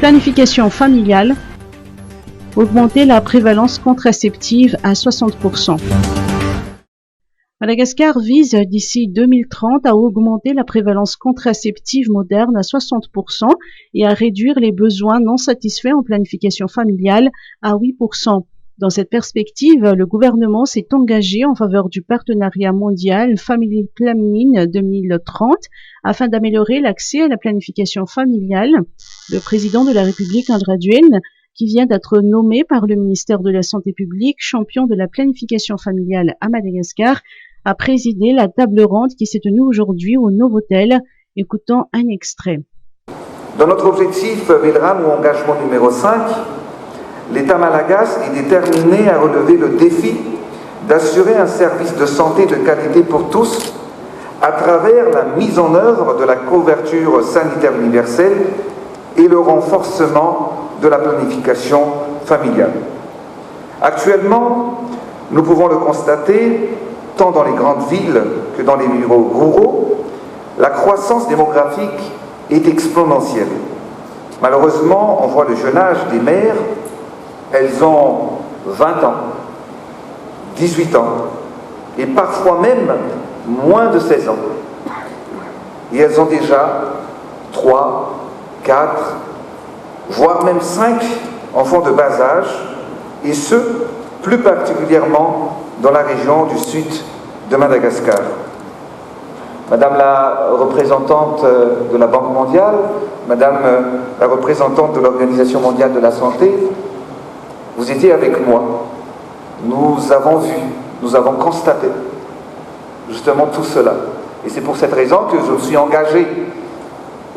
Planification familiale. Augmenter la prévalence contraceptive à 60%. Madagascar vise d'ici 2030 à augmenter la prévalence contraceptive moderne à 60% et à réduire les besoins non satisfaits en planification familiale à 8%. Dans cette perspective, le gouvernement s'est engagé en faveur du partenariat mondial Family Planning 2030 afin d'améliorer l'accès à la planification familiale. Le président de la République, André Duène, qui vient d'être nommé par le ministère de la Santé publique champion de la planification familiale à Madagascar, a présidé la table ronde qui s'est tenue aujourd'hui au Novotel. Écoutons un extrait. Dans notre objectif VEDRAM ou engagement numéro 5, l'État malagasy est déterminé à relever le défi d'assurer un service de santé de qualité pour tous à travers la mise en œuvre de la couverture sanitaire universelle et le renforcement de la planification familiale. Actuellement, nous pouvons le constater, tant dans les grandes villes que dans les milieux ruraux, la croissance démographique est exponentielle. Malheureusement, on voit le jeune âge des mères, elles ont 20 ans, 18 ans, et parfois même moins de 16 ans. Et elles ont déjà 3, 4, voire même 5 enfants de bas âge, et ce, plus particulièrement dans la région du sud de Madagascar. Madame la représentante de la Banque mondiale, Madame la représentante de l'Organisation mondiale de la santé, vous étiez avec moi. Nous avons vu, nous avons constaté justement tout cela. Et c'est pour cette raison que je me suis engagé.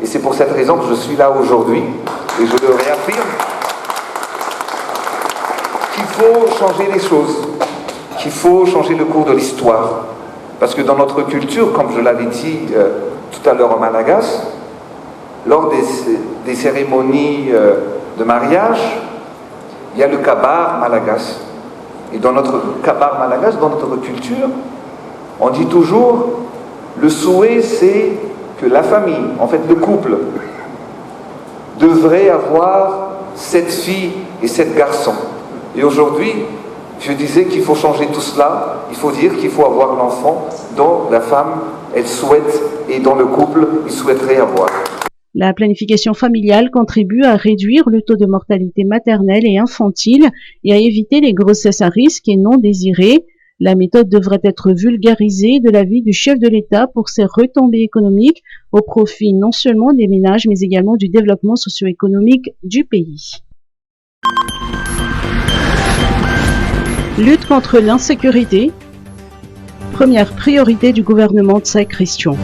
Et c'est pour cette raison que je suis là aujourd'hui. Et je le réaffirme, qu'il faut changer les choses, qu'il faut changer le cours de l'histoire. Parce que dans notre culture, comme je l'avais dit tout à l'heure en Malagasy, lors des cérémonies de mariage, il y a le kabar malagasy. Et dans notre kabar malagasy, dans notre culture, on dit toujours, le souhait c'est que la famille, en fait le couple, devrait avoir 7 filles et 7 garçons. Et aujourd'hui, je disais qu'il faut changer tout cela, il faut dire qu'il faut avoir l'enfant dont la femme, elle souhaite et dont le couple, il souhaiterait avoir. La planification familiale contribue à réduire le taux de mortalité maternelle et infantile et à éviter les grossesses à risque et non désirées. La méthode devrait être vulgarisée de l'avis du chef de l'État pour ses retombées économiques au profit non seulement des ménages mais également du développement socio-économique du pays. Lutte contre l'insécurité. Première priorité du gouvernement Tsai Christian.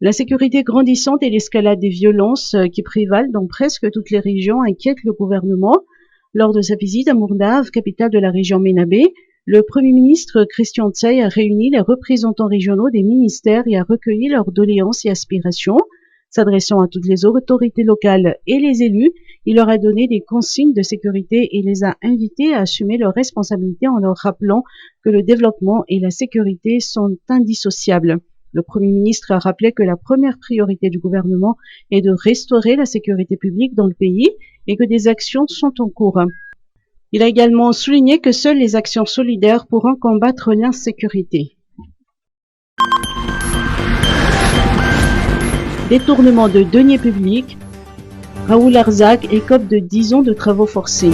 L'insécurité grandissante et l'escalade des violences qui prévalent dans presque toutes les régions inquiètent le gouvernement. Lors de sa visite à Mourdave, capitale de la région Ménabé, le Premier ministre Christian Tsai a réuni les représentants régionaux des ministères et a recueilli leurs doléances et aspirations. S'adressant à toutes les autorités locales et les élus, il leur a donné des consignes de sécurité et les a invités à assumer leurs responsabilités en leur rappelant que le développement et la sécurité sont indissociables. Le Premier ministre a rappelé que la première priorité du gouvernement est de restaurer la sécurité publique dans le pays et que des actions sont en cours. Il a également souligné que seules les actions solidaires pourront combattre l'insécurité. Détournement de deniers publics. Raoul Arzak écope de 10 ans de travaux forcés.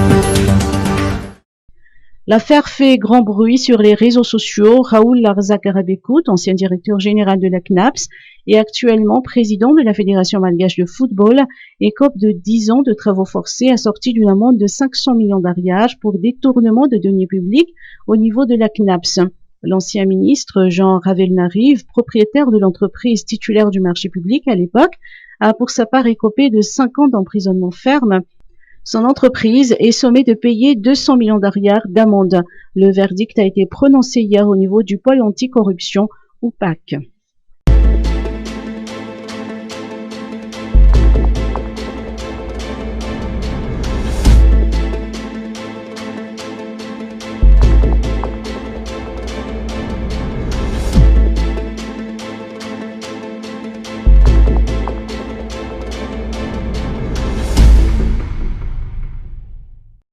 L'affaire fait grand bruit sur les réseaux sociaux. Raoul Arzak Arabekout, ancien directeur général de la CNAPS et actuellement président de la Fédération malgache de football, écope de 10 ans de travaux forcés assortis d'une amende de 500 millions d'ariages pour détournement de deniers publics au niveau de la CNAPS. L'ancien ministre Jean Ravelnarive, propriétaire de l'entreprise titulaire du marché public à l'époque, a pour sa part écopé de 5 ans d'emprisonnement ferme. Son entreprise est sommée de payer 200 millions d'ariages d'amende. Le verdict a été prononcé hier au niveau du pôle anticorruption ou PAC.